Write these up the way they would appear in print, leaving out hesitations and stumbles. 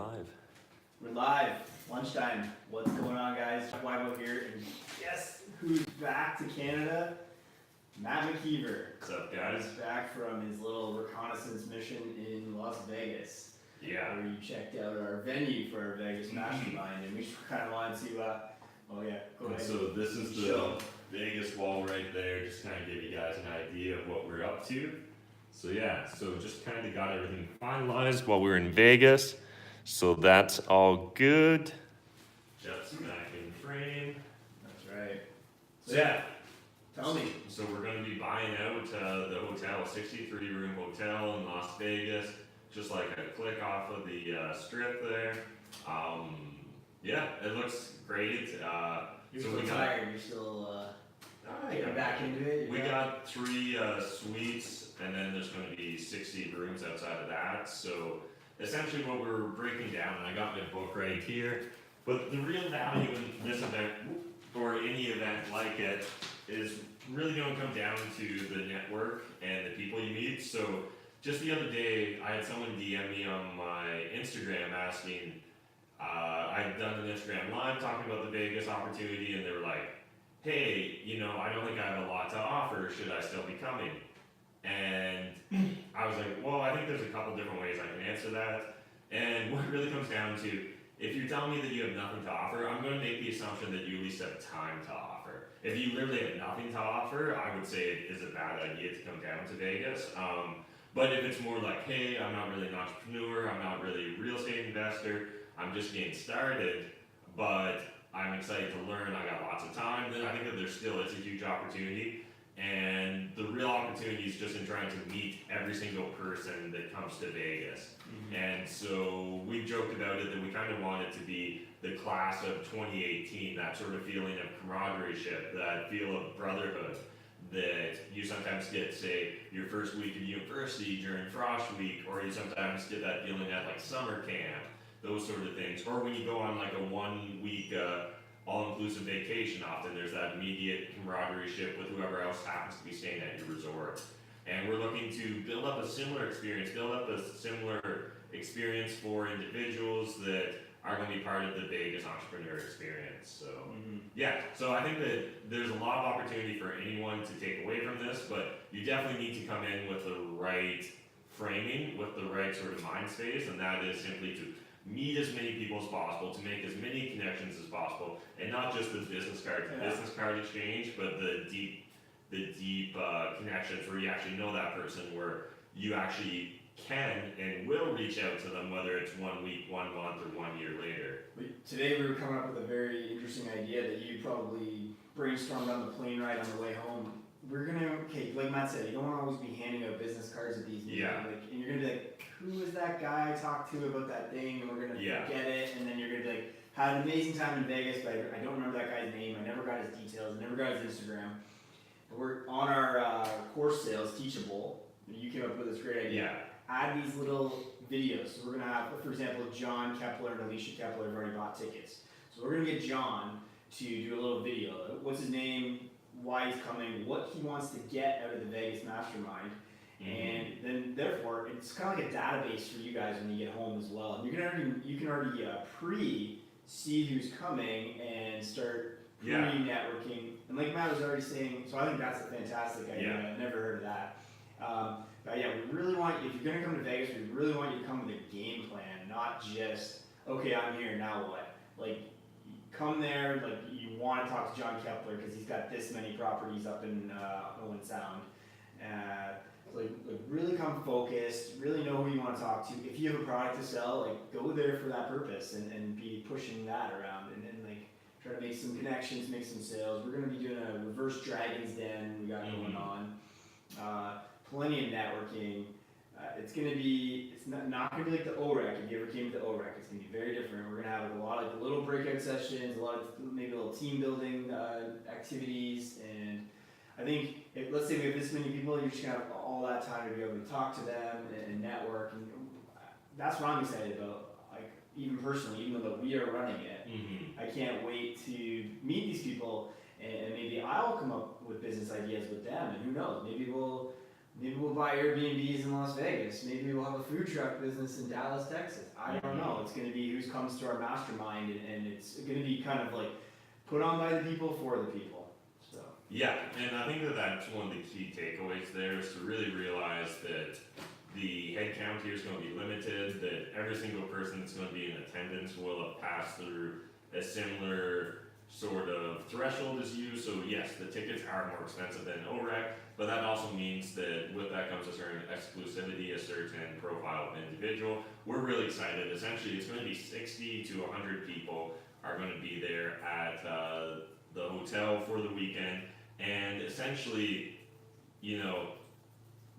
live. We're live. Lunchtime. What's going on, guys? Wybo here, and guess who's back to Canada? Matt McKeever. What's up, guys? He's back from his little reconnaissance mission in Las Vegas. Yeah. Where you checked out our venue for our Vegas mastermind, and we just kind of wanted to, go ahead. So this is the Vegas wall right there, just kind of give you guys an idea of what we're up to. So yeah, so just kind of got everything finalized while we were in Vegas. So that's all good. Jeff's back in frame. That's right. So yeah. Tell me. So we're going to be buying out the hotel, a 63-room hotel in Las Vegas, just like a click off of the strip there. Yeah, it looks great. You're so still tired. You're still getting back into it. We got 3 suites, and then there's going to be 60 rooms outside of that. So essentially what we're breaking down, and I got my book right here, but the real value in this event, or any event like it, is really going to come down to the network and the people you meet. So just the other day, I had someone DM me on my Instagram asking, I'd done an Instagram live talking about the Vegas opportunity, and they were like, hey, I don't think I have a lot to offer, should I still be coming? And I was like, well, I think there's a couple different ways I can answer that. And what it really comes down to, if you're telling me that you have nothing to offer, I'm going to make the assumption that you at least have time to offer. If you literally have nothing to offer, I would say it is a bad idea to come down to Vegas. But if it's more like, hey, I'm not really an entrepreneur, I'm not really a real estate investor, I'm just getting started, but I'm excited to learn, I got lots of time, then I think that there still is a huge opportunity. And the real opportunity is just in trying to meet every single person that comes to Vegas. Mm-hmm. And so we joked about it that we kind of want it to be the class of 2018, that sort of feeling of camaraderie, that feel of brotherhood that you sometimes get, say, your first week of university during Frost Week, or you sometimes get that feeling at like summer camp, those sort of things. Or when you go on like a 1 week all-inclusive vacation, often there's that immediate camaraderie with whoever else happens to be staying at your resort. And we're looking to build up a similar experience, for individuals that are going to be part of the Vegas entrepreneur experience. So yeah, so I think that there's a lot of opportunity for anyone to take away from this, but you definitely need to come in with the right framing, with the right sort of mind space, and that is simply to meet as many people as possible, to make as many connections as possible, and not just the business card exchange, but the deep connections where you actually know that person, where you actually can and will reach out to them, whether it's 1 week, 1 month, or 1 year later. Today we were coming up with a very interesting idea that you probably brainstormed on the plane ride on the way home. We're gonna, like Matt said, you don't want to always be handing out business cards at these meetings, and you're gonna be like, who is that guy I talked to about that thing, and we're gonna get it, and then you're gonna be like, had an amazing time in Vegas, but I don't remember that guy's name, I never got his details, I never got his Instagram. But we're on our course sales, Teachable, you came up with this great idea. Add these little videos. So we're gonna have, for example, John Kepler and Alicia Kepler have already bought tickets. So we're gonna get John to do a little video. What's his name? Why he's coming? What he wants to get out of the Vegas Mastermind, and then therefore it's kind of like a database for you guys when you get home as well. And you can already pre-see who's coming and start pre-networking. And like Matt was already saying, so I think that's a fantastic idea. I've never heard of that. But yeah, we really want, if you're gonna come to Vegas, we really want you to come with a game plan, not just, okay, I'm here, now what? Like, come there, like, you want to talk to John Kepler because he's got this many properties up in Owen Sound. Like really come focused, really know who you want to talk to. If you have a product to sell, like, go there for that purpose and be pushing that around and like, try to make some connections, make some sales. We're going to be doing a reverse Dragon's Den we got going on. Plenty of networking. It's not going to be like the OREC. If you ever came to the OREC, it's going to be very different. We're going to have a lot of little breakout sessions, maybe a little team building activities, and I think let's say we have this many people, you're just going to have all that time to be able to talk to them and network, and that's what I'm excited about. Like, even personally, even though we are running it, I can't wait to meet these people, and maybe I'll come up with business ideas with them, and who knows, maybe we'll Maybe we'll buy Airbnbs in Las Vegas. Maybe we'll have a food truck business in Dallas, Texas. I don't know. It's going to be who comes to our mastermind, and it's going to be kind of like put on by the people for the people. So yeah, and I think that that's one of the key takeaways there is to really realize that the head count here is going to be limited, that every single person that's going to be in attendance will have passed through a similar sort of threshold as you. So yes, the tickets are more expensive than OREC, but that also means that with that comes a certain exclusivity, a certain profile of individual. We're really excited. Essentially, it's going to be 60 to 100 people are going to be there at the hotel for the weekend, and essentially, you know,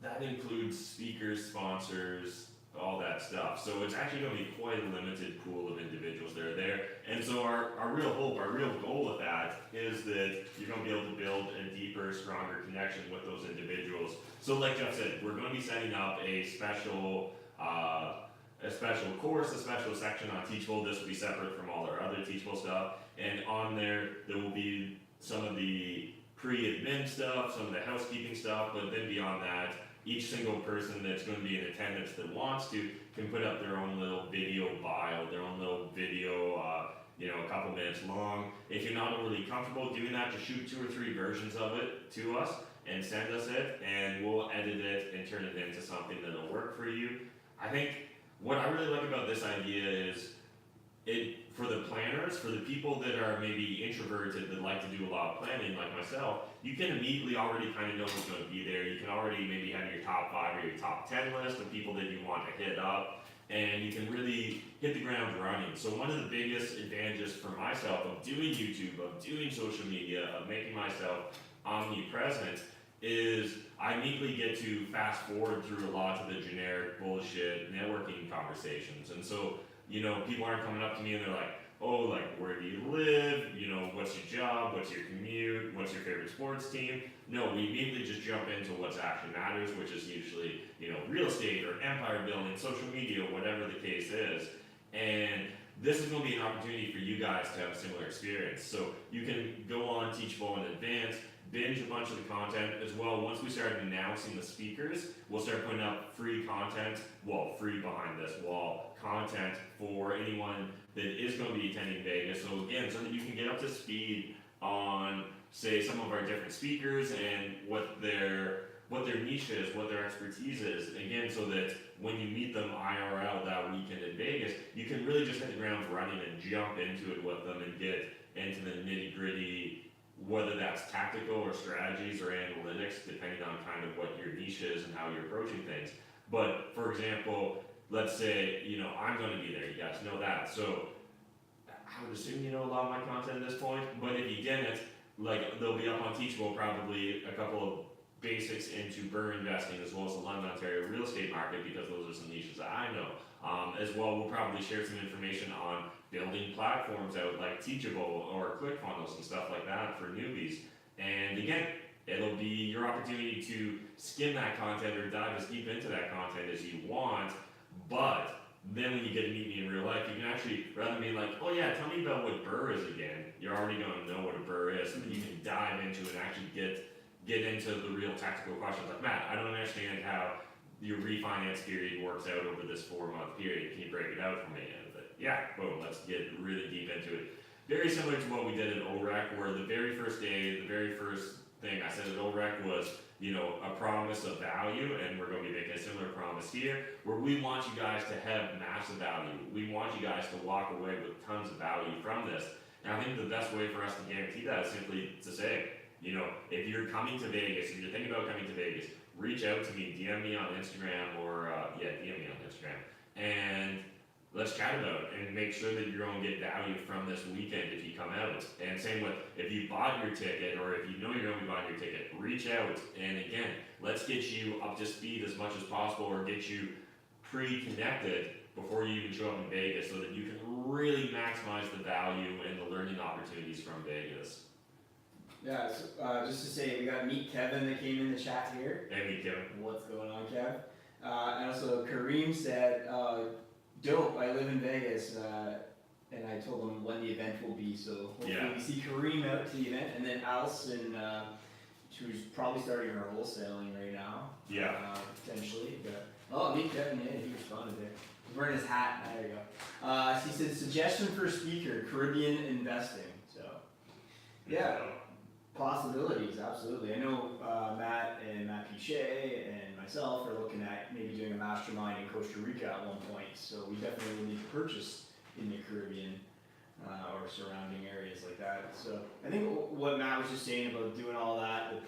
that includes speakers, sponsors, all that stuff. So it's actually going to be quite a limited pool of individuals that are there. And so our real hope, our real goal with that is that you're going to be able to build a deeper, stronger connection with those individuals. So like Jeff said, we're going to be setting up a special course, a special section on Teachable. This will be separate from all our other Teachable stuff. And on there will be some of the pre-admin stuff, some of the housekeeping stuff, but then beyond that, each single person that's going to be in attendance that wants to can put up their own little video bio, their own little video, a couple minutes long. If you're not overly comfortable doing that, just shoot 2 or 3 versions of it to us and send us it, and we'll edit it and turn it into something that'll work for you. I think what I really like about this idea is for the planners, for the people that are maybe introverted that like to do a lot of planning like myself, you can immediately already kind of know who's going to be there. You can already maybe have your top 5 or your top 10 list of people that you want to hit up, and you can really hit the ground running. So one of the biggest advantages for myself of doing YouTube, of doing social media, of making myself omnipresent is I immediately get to fast forward through a lot of the generic bullshit networking conversations. And so, people aren't coming up to me and they're like, oh, like, where do you live? What's your job? What's your commute? What's your favorite sports team? No, we immediately just jump into what actually matters, which is usually, real estate or empire building, social media, whatever the case is. And this is going to be an opportunity for you guys to have a similar experience. So you can go on Teachable in advance, binge a bunch of the content as well. Once we start announcing the speakers, we'll start putting up free content, free behind this wall content for anyone that is going to be attending Vegas. So again, so that you can get up to speed on, say, some of our different speakers and what their niche is, what their expertise is. Again, so that when you meet them IRL that weekend in Vegas, you can really just hit the ground running and jump into it with them and get into the nitty gritty, whether that's tactical or strategies or analytics, depending on kind of what your niche is and how you're approaching things. But for example, let's say, I'm going to be there, you guys know that. So I would assume you know a lot of my content at this point, but if you didn't, like, they'll be up on Teachable probably a couple of basics into burr investing as well as the London, Ontario real estate market, because those are some niches that I know. As well, we'll probably share some information on building platforms out like Teachable or ClickFunnels and stuff like that for newbies. And again, it'll be your opportunity to skim that content or dive as deep into that content as you want. But then when you get to meet me in real life, you can actually, rather than being like, oh yeah, tell me about what burr is again, you're already going to know what a burr is, and then you can dive into it and actually get into the real tactical questions. Like, Matt, I don't understand how your refinance period works out over this 4-month period. Can you break it out for me? And yeah, boom, let's get really deep into it. Very similar to what we did at OREC, where the very first day, the very first thing I said at OREC was, a promise of value, and we're going to be making a similar promise here, where we want you guys to have massive value. We want you guys to walk away with tons of value from this. And I think the best way for us to guarantee that is simply to say, if you're coming to Vegas, if you're thinking about coming to Vegas, reach out to me, DM me on Instagram, or DM me on Instagram, and let's chat about it and make sure that you're going to get value from this weekend if you come out. And same with, if you bought your ticket, or if you know you're going to be buying your ticket, reach out. And again, let's get you up to speed as much as possible, or get you pre-connected before you even show up in Vegas, so that you can really maximize the value and the learning opportunities from Vegas. Yeah, so, just to say, we got Meet Kevin that came in the chat here. Hey, Meet Kevin. What's going on, Kev? And also Kareem said, dope, I live in Vegas, and I told him when the event will be, so hopefully we see Kareem out to the event, and then Alison who's probably starting her wholesaling right now. Yeah. Potentially. But, oh, meet Kevin, yeah, he responded there. He's wearing his hat. There you go. He said, suggestion for speaker, Caribbean investing. So, yeah, possibilities, absolutely. I know Matt Pichet and myself are looking at maybe doing a mastermind in Costa Rica at one point. So we definitely will need to purchase in the Caribbean or surrounding areas like that. So I think what Matt was just saying about doing all that, and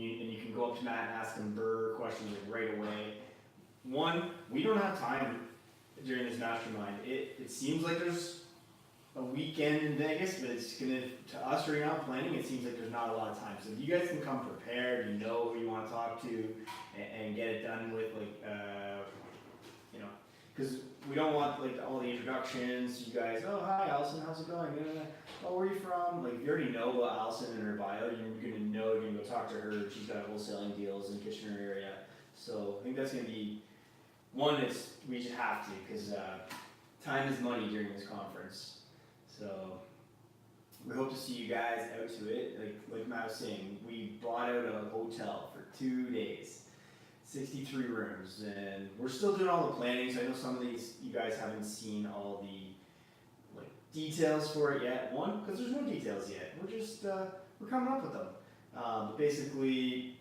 you can go up to Matt and ask him Burr questions like right away. One, we don't have time during this mastermind. It seems like there's a weekend in Vegas, but it's gonna, to us right now planning, it seems like there's not a lot of time. So if you guys can come prepared, you know who you want to talk to, and get it done with like, you know, because we don't want like all the introductions. You guys, oh hi Allison, how's it going? Oh, where are you from? Like, if you already know about Allison and her bio, you're gonna know, you're gonna go talk to her. She's got wholesaling deals in Kitchener area. So I think that's gonna be one. We just have to, because time is money during this conference. So we hope to see you guys out to it. Like Matt was saying, we bought out a hotel for 2 days, 63 rooms, and we're still doing all the planning. So I know some of these you guys haven't seen all the like details for it yet. One, because there's no details yet. We're just we're coming up with them. But basically,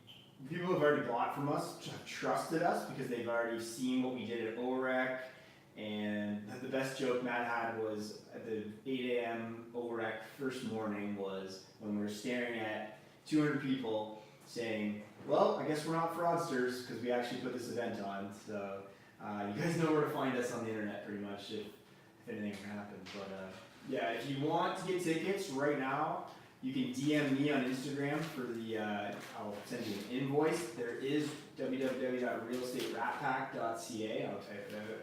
people have already bought from us, have trusted us because they've already seen what we did at OREC. And the best joke Matt had was at the 8 a.m. OREC first morning was when we were staring at 200 people saying, well, I guess we're not fraudsters because we actually put this event on. So you guys know where to find us on the internet pretty much if anything happens. But yeah, if you want to get tickets right now, you can DM me on Instagram for the, I'll send you an invoice. There is www.realestateratpack.ca. I'll type it out.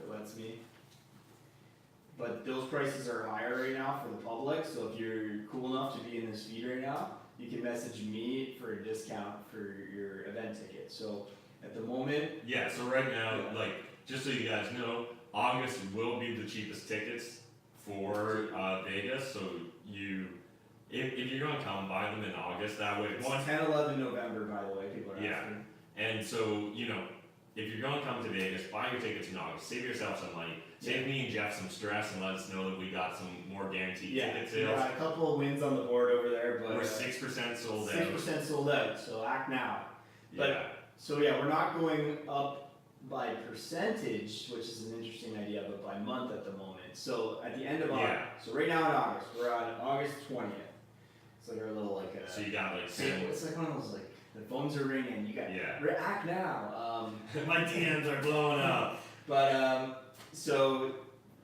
It lets me. But those prices are higher right now for the public, so if you're cool enough to be in this feed right now, you can message me for a discount for your event ticket. So at the moment, yeah, so right now, like, just so you guys know, August will be the cheapest tickets for Vegas. So if you're gonna come, buy them in August. That way, it's 10-11 November, by the way, people are asking. And so, you know, if you're going to come to Vegas, buy your tickets in August. Save yourself some money. Save me and Jeff some stress, and let us know that we got some more guaranteed ticket sales. Yeah, a couple of wins on the board over there, but we're 6% sold out. 6% sold out, so act now. But, yeah. So yeah, we're not going up by percentage, which is an interesting idea, but by month at the moment. So at the end of August, so right now in August, we're on August 20th. It's like our little like so you got like it's like one of those like the phones are ringing. You got act now. My DMs are blowing up. But so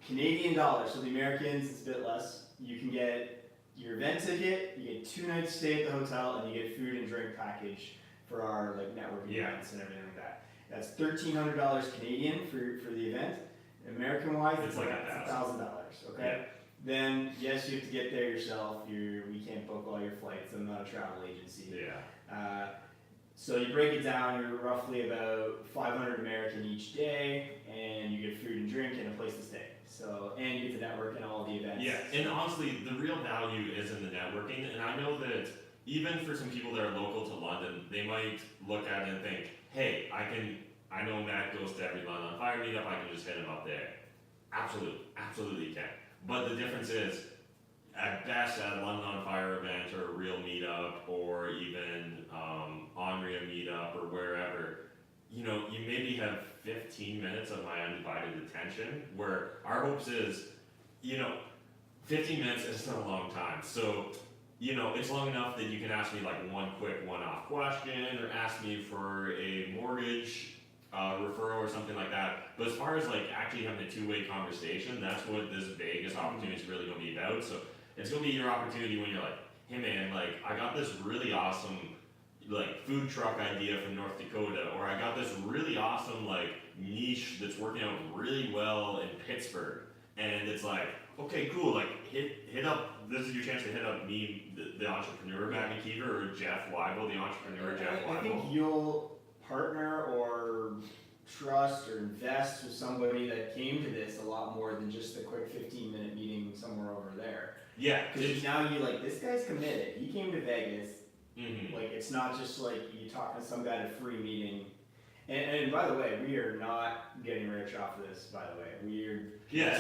Canadian dollars. So the Americans, it's a bit less. You can get your event ticket. You get 2 nights stay at the hotel, and you get food and drink package for our like networking events and everything like that. That's $1,300 Canadian for the event. American wise, it's like $1,000. Okay. Yeah. Then yes, you have to get there yourself. We can't book all your flights. I'm not a travel agency. Yeah. So you break it down. You're roughly about 500 American each day, and you get food and drink and a place to stay. So and you get to network in all the events. Yeah. And honestly, the real value is in the networking. And I know that even for some people that are local to London, they might look at it and think, hey, I know Matt goes to every London on Fire meetup, I can just hit him up there. Absolutely you can. But the difference is, at best at a London on Fire event or a real meetup or even Onria meetup or wherever, you know, you maybe have 15 minutes of my undivided attention, where our hopes is, you know, 15 minutes is not a long time. So, you know, it's long enough that you can ask me like one quick one-off question or ask me for a mortgage referral or something like that. But as far as like actually having a two-way conversation, that's what this Vegas opportunity is really going to be about. So it's going to be your opportunity when you're like, hey man, like I got this really awesome like food truck idea from North Dakota, or I got this really awesome like niche that's working out really well in Pittsburgh. And it's like, okay, cool, like hit up, this is your chance to hit up me, the entrepreneur, Matt McKeever, or Jeff Wybo, the entrepreneur, Jeff Wybo. I think you'll partner or trust or invest with somebody that came to this a lot more than just a quick 15-minute meeting somewhere over there. Yeah, Because now you like, this guy's committed. He came to Vegas. mm-hmm. Like, it's not just like you talking to some guy at a free meeting. And by the way, we are not getting rich off of this, by the way. Yeah,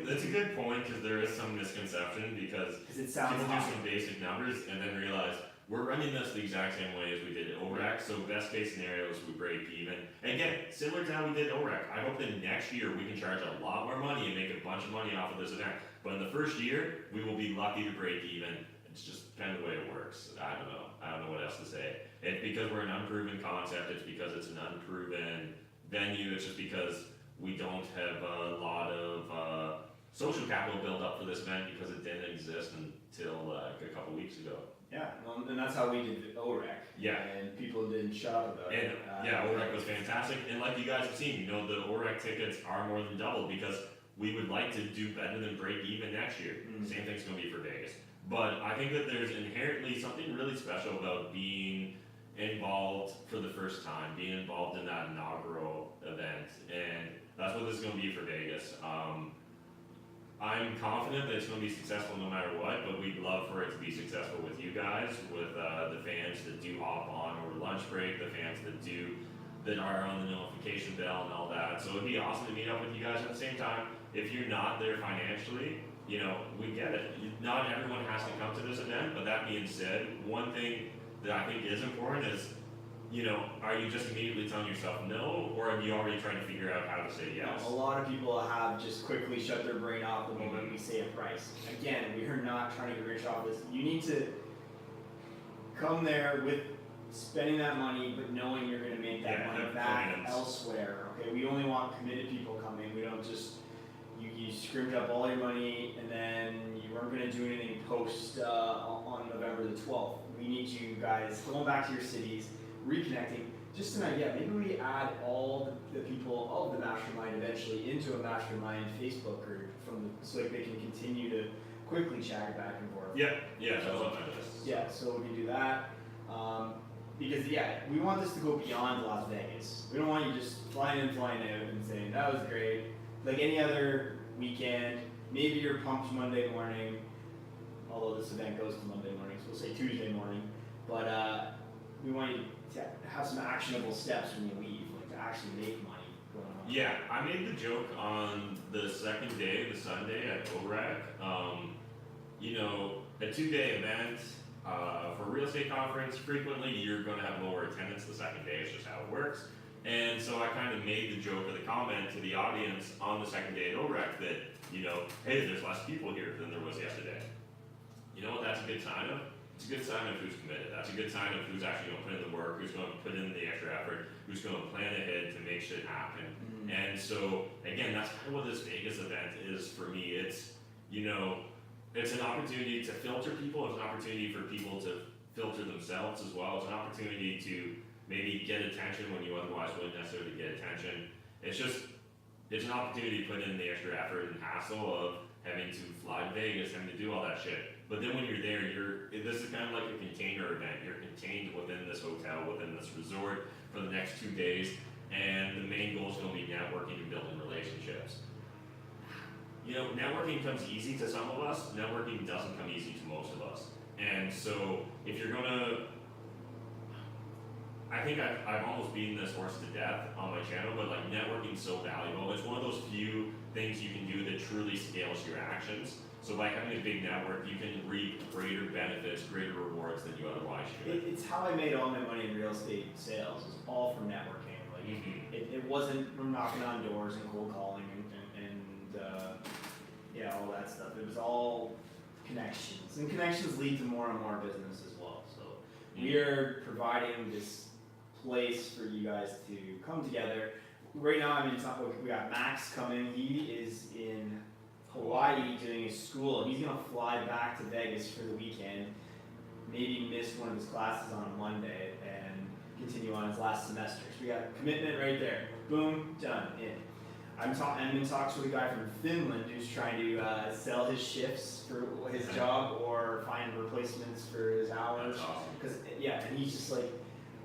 that's a good point, because there is some misconception, because it sounds people do awesome. some basic numbers and then realize we're running this the exact same way as we did at OREC, so best case scenario is we break even. And again, similar to how we did OREC, I hope that next year we can charge a lot more money and make a bunch of money off of this event. But in the first year, we will be lucky to break even. It's just kind of the way it works. I don't know what else to say. It's because we're an unproven concept, it's because it's an unproven venue, it's just because we don't have a lot of social capital built up for this event, because it didn't exist until a couple weeks ago. Yeah, well, and that's how we did OREC. Yeah. And people didn't shut up about it. Yeah, OREC was fantastic, and like you guys have seen, the OREC tickets are more than doubled, because we would like to do better than break even next year. Same thing's gonna be for Vegas. But I think that there's inherently something really special about being involved for the first time, being involved in that inaugural event, and that's what this is gonna be for Vegas. I'm confident that it's going to be successful no matter what, but we'd love for it to be successful with you guys, with the fans that do hop on over lunch break, the fans that are on the notification bell and all that. So it'd be awesome to meet up with you guys at the same time. If you're not there financially, we get it. Not everyone has to come to this event, but that being said, one thing that I think is important is, are you just immediately telling yourself no, or are you already trying to figure out how to say yes? A lot of people have just quickly shut their brain off the moment we say a price. Again, we are not trying to get rich off this. You need to come there with spending that money, but knowing you're going to make that money back elsewhere. Okay, we only want committed people coming. We don't just you scrimmed up all your money and then you weren't going to do anything post on November the 12th. We need you guys going back to your cities, reconnecting. Just an idea, maybe we add all the people of the mastermind eventually into a mastermind Facebook group so they can continue to quickly chat back and forth. Yeah, that's what I just. Yeah, so we do that. Because we want this to go beyond Las Vegas. We don't want you just flying in, flying out and saying, that was great. Like any other weekend, maybe you're pumped Monday morning, although this event goes to Monday morning, so we'll say Tuesday morning. But we want you to have some actionable steps when you leave, like to actually make money going on. Yeah, I made the joke on the second day, the Sunday at OREC. A 2-day event for a real estate conference, frequently you're going to have lower attendance the second day, it's just how it works. And so I kind of made the joke or the comment to the audience on the second day at OREC that, hey, there's less people here than there was yesterday. You know what that's a good sign of? It's a good sign of who's committed. That's a good sign of who's actually going to put in the work, who's going to put in the extra effort, who's going to plan ahead to make shit happen. And so, again, that's kind of what this Vegas event is for me. It's, it's an opportunity to filter people. It's an opportunity for people to filter themselves as well. It's an opportunity to maybe get attention when you otherwise wouldn't necessarily get attention. It's an opportunity to put in the extra effort and hassle of having to fly to Vegas, having to do all that shit. But then when you're there, this is kind of like a container event. You're contained within this hotel, within this resort for the next 2 days, and the main goal is going to be networking and building relationships. Networking comes easy to some of us, networking doesn't come easy to most of us. And so if you're gonna, I think I've almost beaten this horse to death on my channel, but like networking's so valuable. It's one of those few things you can do that truly scales your actions. So by having a big network, you can reap greater benefits, greater rewards than you otherwise should. It's how I made all my money in real estate sales. It's all from networking. Like it wasn't from knocking on doors and cold calling and all that stuff. It was all connections, and connections lead to more and more business as well. So we are providing this place for you guys to come together. Right now, we got Max coming. He is in Hawaii doing his school. He's gonna fly back to Vegas for the weekend, maybe miss one of his classes on a Monday and continue on his last semester. So we got commitment right there. Boom, done, in. I'm in talks with a guy from Finland who's trying to sell his shifts for his job or find replacements for his hours. That's awesome. Because and he's just like,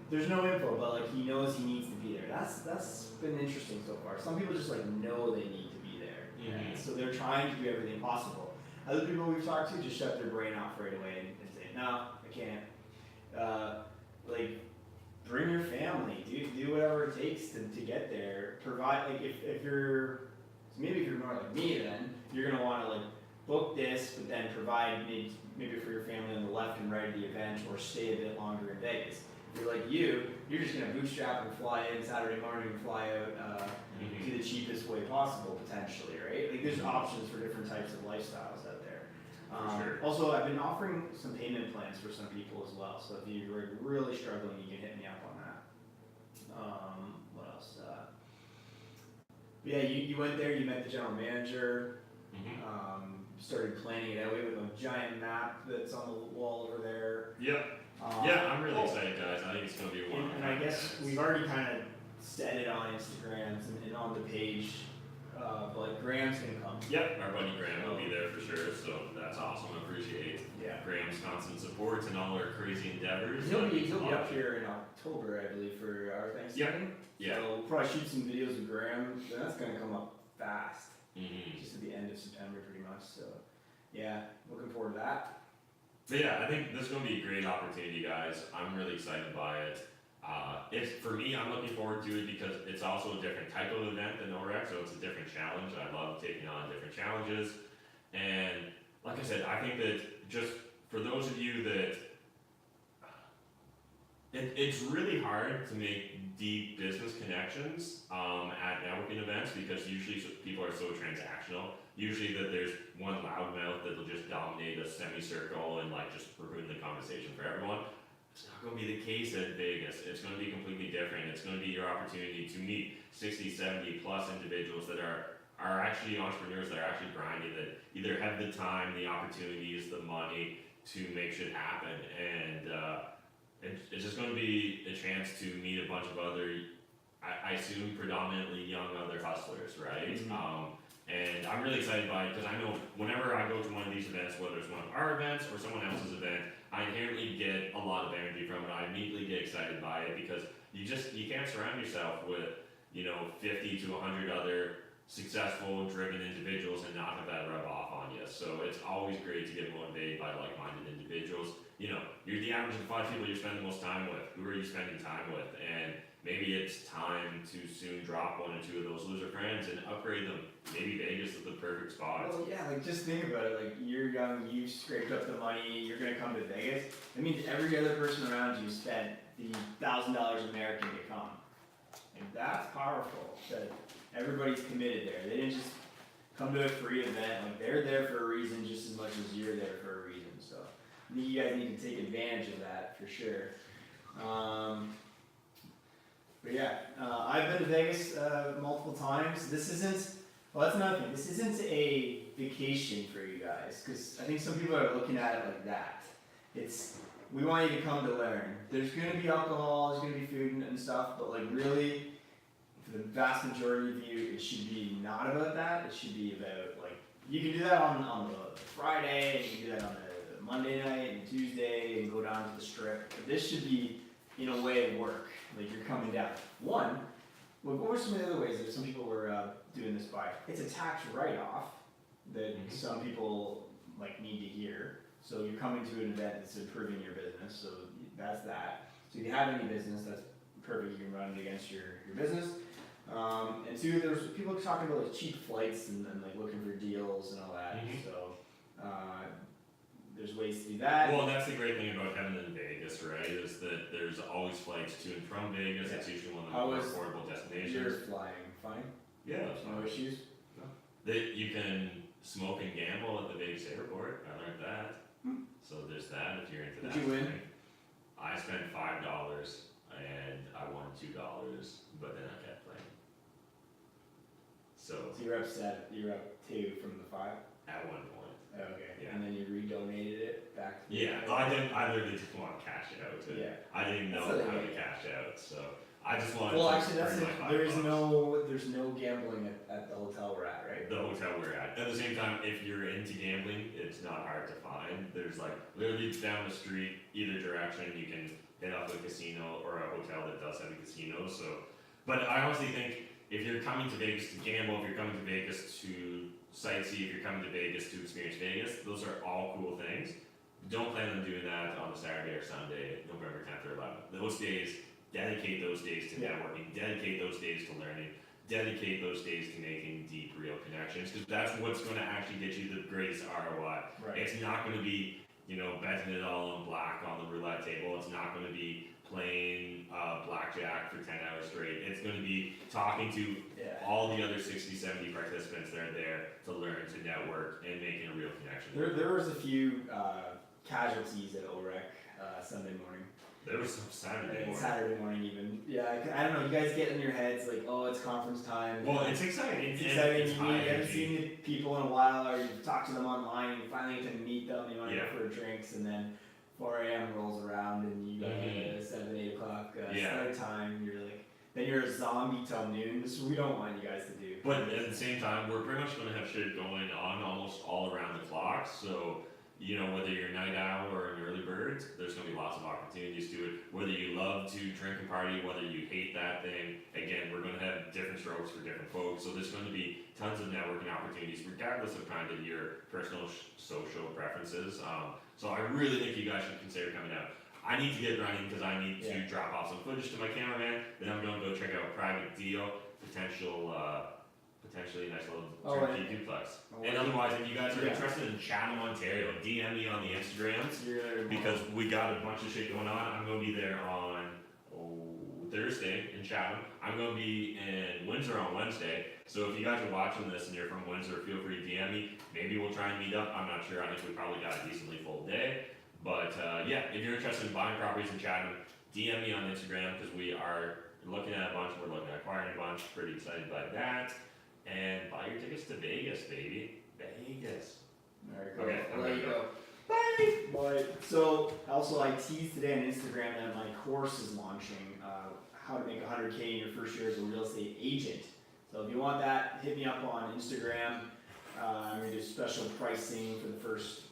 there's no info, but like he knows he needs to be there. That's been interesting so far. Some people just like know they need to be there, and so they're trying to do everything possible. Other people we've talked to just shut their brain off right away and say, no, I can't. Like, bring your family, do whatever it takes to get there. Provide, like, if you're, maybe if you're more like me, then you're gonna want to like book this, but then provide maybe for your family on the left and right of the event, or stay a bit longer in Vegas. If you're like you're just gonna bootstrap and fly in Saturday morning and fly out to the cheapest way possible, potentially, right? Like, there's options for different types of lifestyles out there. Sure. Also, I've been offering some payment plans for some people as well. So if you're really struggling, you can hit me up on that. What else? Yeah, you went there. You met the general manager. Started planning it out. We have a giant map that's on the wall over there. Yep. Yeah, I'm really excited, guys. I think it's going to be one. And I guess we've already kind of said it on Instagram and on the page. But like, Graham's gonna come. Yep, our buddy Graham will be there for sure, so that's awesome. I appreciate Graham's constant support and all our crazy endeavors. He'll be up here in October, I believe, for our Thanksgiving. Yeah. So we'll probably shoot some videos of Graham. That's gonna come up fast. Mm-hmm. Just at the end of September, pretty much. So yeah, looking forward to that. But yeah, I think this is going to be a great opportunity, guys. I'm really excited by it. For me, I'm looking forward to it because it's also a different type of event than OREC, so it's a different challenge. I love taking on different challenges. And like I said, I think that just for those of you that, it's really hard to make deep business connections at networking events because usually people are so transactional. Usually that there's one loudmouth that will just dominate a semicircle and like just ruin the conversation for everyone. It's not going to be the case at Vegas. It's going to be completely different. It's going to be your opportunity to meet 60, 70 plus individuals that are actually entrepreneurs, that are actually grinding, that either have the time, the opportunities, the money to make shit happen. And it's just going to be a chance to meet a bunch of other, I assume predominantly young other hustlers, right? Mm-hmm. And I'm really excited by it because I know whenever I go to one of these events, whether it's one of our events or someone else's event, I inherently get a lot of energy from it. I immediately get excited by it because you can't surround yourself with, 50 to 100 other successful, driven individuals and not have that rub off on you. So it's always great to get motivated by like-minded individuals. You're the average of 5 people you spend the most time with. Who are you spending time with? And maybe it's time to soon drop 1 or 2 of those loser friends and upgrade them. Maybe Vegas is the perfect spot. Well, yeah, like just think about it. Like, you're young, you scraped up the money, you're gonna come to Vegas. That means every other person around you spent the $1,000 American to come. And that's powerful. That everybody's committed there. They didn't just come to a free event. Like, they're there for a reason just as much as you're there for a reason. So I think you guys need to take advantage of that for sure. But yeah, I've been to Vegas multiple times. Well, that's another thing. This isn't a vacation for you guys, because I think some people are looking at it like that. We want you to come to learn. There's going to be alcohol, there's going to be food and stuff, but like really, for the vast majority of you, it should be not about that. It should be about, like, you can do that on the Friday, and you can do that on the Monday night and Tuesday, and go down to the strip. But this should be in a way of work. Like, you're coming down. What were some of the other ways that some people were doing this by? It's a tax write-off that some people like need to hear. So you're coming to an event that's improving your business, so that's that. So if you have any business, that's perfect. You can run it against your business. And 2, there's people talking about like cheap flights and like looking for deals and all that. So there's ways to do that. Well, that's the great thing about having it in Vegas, right? Is that there's always flights to and from Vegas. Yeah. It's usually one of the more affordable destinations. You're flying fine? Yeah. No issues? No. That you can smoke and gamble at the Vegas airport. I learned that. So there's that if you're into that. Did you win? I spent $5 and I won $2, but then I kept playing. So you're upset. You're up 2 from the 5? At one point. Okay. Yeah. And then you redonated it back to the I literally just want to cash out. Yeah. I didn't know That's how okay. to cash out, so I just wanted Well, to actually, that's earn it. my There's $5. no gambling at the hotel we're at, right? The hotel we're at. At the same time, if you're into gambling, it's not hard to find. There's like literally down the street, either direction, you can hit up a casino or a hotel that does have a casino. So, but I honestly think if you're coming to Vegas to gamble, if you're coming to Vegas to sightsee, if you're coming to Vegas to experience Vegas, those are all cool things. Don't plan on doing that on a Saturday or Sunday, November 10th or 11th. Those days, dedicate those days to networking, dedicate those days to learning, dedicate those days to making deep, real connections, because that's what's going to actually get you the greatest ROI. Right. It's not going to be, you know, betting it all on black on the roulette table. It's not going to be playing blackjack for 10 hours straight. It's going to be talking to all the other 60, 70 participants that are there to learn, to network, and making a real connection. There was a few casualties at OREC Sunday morning. There was some Saturday morning. Saturday morning even. Yeah, I don't know, you guys get in your heads like, oh, it's conference time. Well, it's exciting. It's exciting. It's You haven't seen the people in a while, or you've talked to them online, and you finally get to meet them, you want to go for drinks, and then 4 a.m. rolls around, and you got 7, 8 o'clock start time, you're like, then you're a zombie till noon. This is what we don't want you guys to do. But at the same time, we're pretty much going to have shit going on almost all around the clock, so you know, whether you're a night owl or an early bird, there's going to be lots of opportunities to it. Whether you love to drink and party, whether you hate that thing, again, we're going to have different strokes for different folks. So there's going to be tons of networking opportunities, regardless of kind of your personal social preferences. So I really think you guys should consider coming out. I need to get running because I need to drop off some footage to my cameraman. Then I'm going to go check out a private deal, potentially a nice little turnkey duplex. And otherwise, if you guys are interested in Chatham, Ontario, DM me on the Instagrams because we got a bunch of shit going on. I'm going to be there on Thursday in Chatham. I'm going to be in Windsor on Wednesday. So if you guys are watching this and you're from Windsor, feel free to DM me. Maybe we'll try and meet up. I'm not sure. I think we probably got a decently full day. But yeah, if you're interested in buying properties in Chatham, DM me on Instagram because we are looking at a bunch. We're looking at acquiring a bunch. Pretty excited by that. And buy your tickets to Vegas, baby. Vegas. There you go. Okay, there you go. Bye. Bye. So, also, I teased today on Instagram that my course is launching. How to make $100K in your first year as a real estate agent. So, if you want that, hit me up on Instagram. I'm going to do special pricing for the first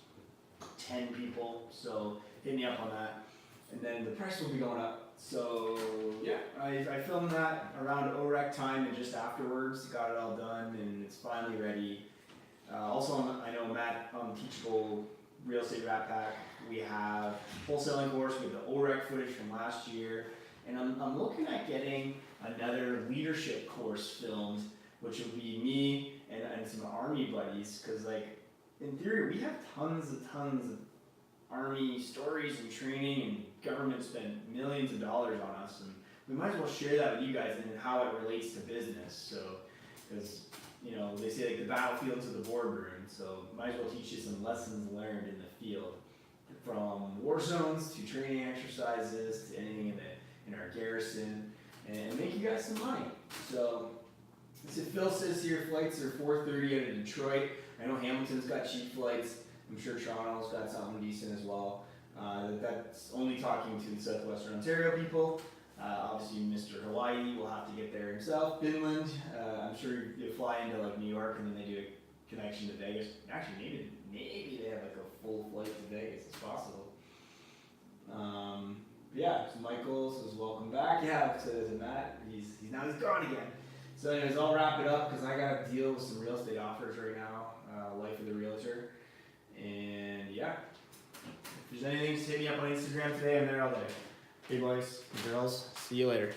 10 people. So, hit me up on that. And then the price will be going up. So yeah, I filmed that around OREC time and just afterwards, got it all done and it's finally ready. Also, I know Matt on the Teachable Real Estate Rat Pack, we have wholesaling course with the OREC footage from last year, and I'm looking at getting another leadership course filmed, which will be me and some Army buddies, because like in theory we have tons of Army stories and training, and government spent millions of dollars on us, and we might as well share that with you guys and how it relates to business. So, because you know they say like the battlefield to the boardroom, so might as well teach you some lessons learned in the field, from war zones to training exercises to anything in our garrison, and make you guys some money. So, Phil says here flights are 4:30 out of Detroit. I know Hamilton's got cheap flights. I'm sure Toronto's got something decent as well. That's only talking to the Southwestern Ontario people. Obviously, Mr. Hawaii will have to get there himself. Finland, I'm sure you fly into like New York and then they do a connection to Vegas. Actually, maybe they have like a full flight to Vegas. It's possible. Yeah, so Michael says welcome back. Yeah, to Matt. He's gone again. So anyways, I'll wrap it up because I got to deal with some real estate offers right now. Life of the Realtor. And yeah, if there's anything, just hit me up on Instagram today. I'm there all day. Hey boys and girls, see you later.